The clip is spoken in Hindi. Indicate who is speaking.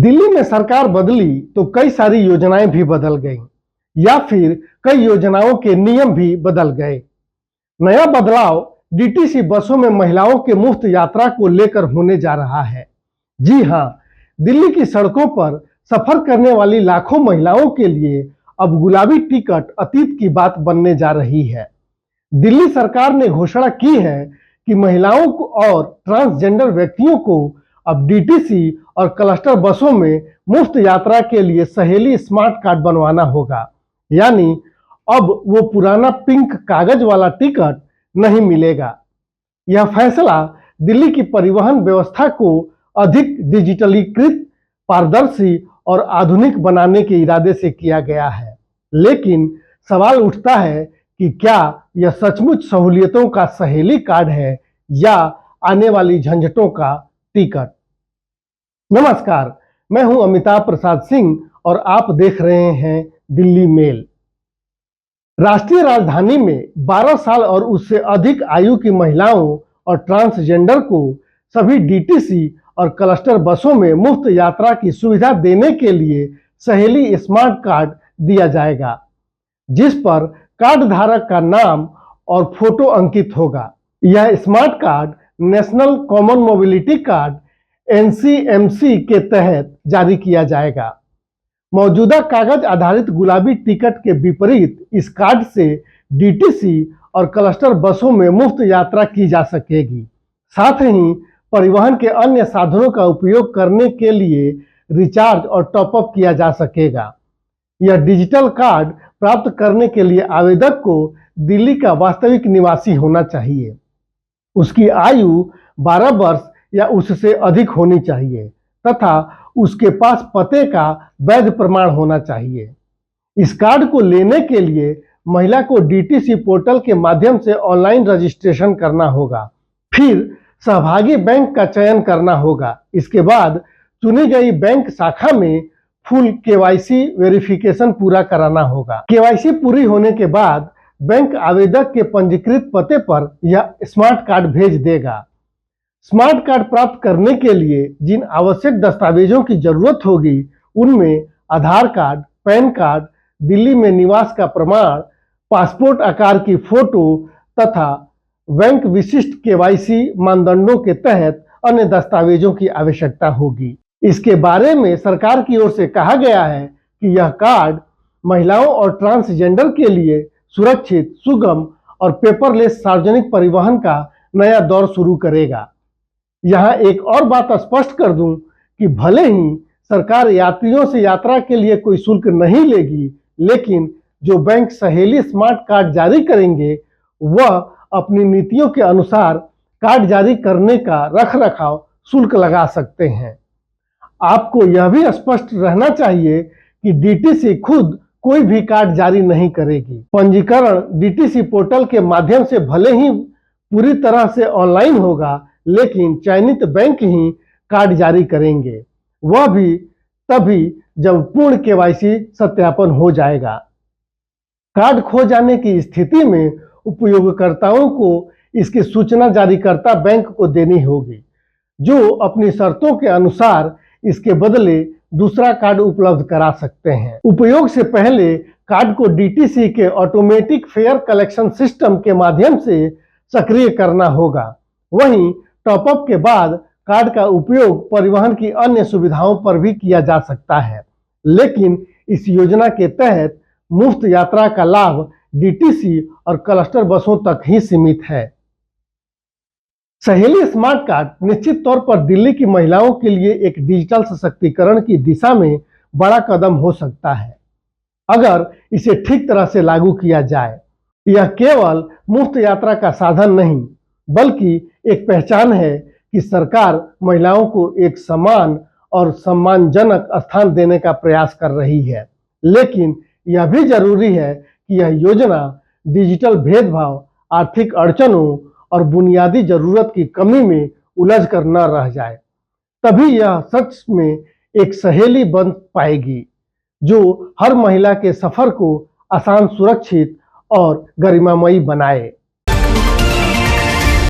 Speaker 1: दिल्ली में सरकार बदली तो कई सारी योजनाएं भी बदल गईं या फिर कई योजनाओं के नियम भी बदल गए। नया बदलाव डीटीसी बसों में महिलाओं के मुफ्त यात्रा को लेकर होने जा रहा है। जी हां, दिल्ली की सड़कों पर सफर करने वाली लाखों महिलाओं के लिए अब गुलाबी टिकट अतीत की बात बनने जा रही है। दिल्ली सरकार ने घोषणा की है कि महिलाओं को और ट्रांसजेंडर व्यक्तियों को अब डीटीसी और क्लस्टर बसों में मुफ्त यात्रा के लिए सहेली स्मार्ट कार्ड बनवाना होगा। यानी अब वो पुराना पिंक कागज वाला टिकट नहीं मिलेगा। यह फैसला दिल्ली की परिवहन व्यवस्था को अधिक डिजिटलीकृत, पारदर्शी और आधुनिक बनाने के इरादे से किया गया है। लेकिन सवाल उठता है कि क्या यह सचमुच सहूलियतों का सहेली कार्ड है या आने वाली झंझटों का टिकट। नमस्कार, मैं हूं अमिताभ प्रसाद सिंह और आप देख रहे हैं दिल्ली मेल। राष्ट्रीय राजधानी में 12 साल और उससे अधिक आयु की महिलाओं और ट्रांसजेंडर को सभी डीटीसी और क्लस्टर बसों में मुफ्त यात्रा की सुविधा देने के लिए सहेली स्मार्ट कार्ड दिया जाएगा, जिस पर कार्ड धारक का नाम और फोटो अंकित होगा। यह smart card national common mobility card (NCMC) के तहत जारी किया जाएगा। मौजूदा कागज आधारित गुलाबी टिकट के विपरीत इस कार्ड से डीटीसी और क्लस्टर बसों में मुफ्त यात्रा की जा सकेगी। साथ ही परिवहन के अन्य साधनों का उपयोग करने के लिए रिचार्ज और टॉपअप किया जा सकेगा। यह डिजिटल कार्ड प्राप्त करने के लिए आवेदक को दिल्ली का वास्तविक निवासी होना चाहिए। उसकी आयु 12 वर्ष या उससे अधिक होनी चाहिए तथा उसके पास पते का वैध प्रमाण होना चाहिए। इस कार्ड को लेने के लिए महिला को डीटीसी पोर्टल के माध्यम से ऑनलाइन रजिस्ट्रेशन करना होगा। फिर सहभागी बैंक का चयन करना होगा। इसके बाद चुनी गई बैंक शाखा में फुल केवाईसी वेरिफिकेशन पूरा कराना होगा। केवाईसी पूरी होने के बाद बैंक आवेदक के पंजीकृत पते पर यह स्मार्ट कार्ड भेज देगा। स्मार्ट कार्ड प्राप्त करने के लिए जिन आवश्यक दस्तावेजों की जरूरत होगी उनमें आधार कार्ड, पैन कार्ड, दिल्ली में निवास का प्रमाण, पासपोर्ट आकार की फोटो तथा बैंक विशिष्ट केवाईसी मानदंडों के तहत अन्य दस्तावेजों की आवश्यकता होगी। इसके बारे में सरकार की ओर से कहा गया है कि यह कार्ड महिलाओं और ट्रांसजेंडर के लिए सुरक्षित, सुगम और पेपरलेस सार्वजनिक परिवहन का नया दौर शुरू करेगा। यहाँ एक और बात स्पष्ट कर दूं कि भले ही सरकार यात्रियों से यात्रा के लिए कोई शुल्क नहीं लेगी, लेकिन जो बैंक सहेली स्मार्ट कार्ड जारी करेंगे वह अपनी नीतियों के अनुसार कार्ड जारी करने का रखरखाव शुल्क लगा सकते हैं। आपको यह भी स्पष्ट रहना चाहिए कि डीटीसी खुद कोई भी कार्ड जारी नहीं करेगी। पंजीकरण डीटीसी पोर्टल के माध्यम से भले ही पूरी तरह से ऑनलाइन होगा, लेकिन चयनित बैंक ही कार्ड जारी करेंगे, वह भी तभी जब पूर्ण केवाईसी सत्यापन हो जाएगा। कार्ड खो जाने की स्थिति में उपयोगकर्ताओं को इसकी सूचना जारीकर्ता बैंक को देनी होगी, जो अपनी शर्तों के अनुसार इसके बदले दूसरा कार्ड उपलब्ध करा सकते हैं। उपयोग से पहले कार्ड को डीटीसी के ऑटोमेटिक फेयर कलेक्शन सिस्टम के माध्यम से सक्रिय करना होगा। वहीं टॉपअप के बाद कार्ड का उपयोग परिवहन की अन्य सुविधाओं पर भी किया जा सकता है, लेकिन इस योजना के तहत मुफ्त यात्रा का लाभ डीटीसी और क्लस्टर बसों तक ही सीमित है। सहेली स्मार्ट कार्ड निश्चित तौर पर दिल्ली की महिलाओं के लिए एक डिजिटल सशक्तिकरण की दिशा में बड़ा कदम हो सकता है, अगर इसे ठीक तरह से लागू किया जाए। यह केवल मुफ्त यात्रा का साधन नहीं, बल्कि एक पहचान है कि सरकार महिलाओं को एक समान और सम्मानजनक स्थान देने का प्रयास कर रही है। लेकिन यह भी जरूरी है कि यह योजना डिजिटल भेदभाव, आर्थिक अड़चनों और बुनियादी जरूरत की कमी में उलझ कर न रह जाए। तभी यह सच में एक सहेली बन पाएगी जो हर महिला के सफर को आसान, सुरक्षित और गरिमामयी बनाए।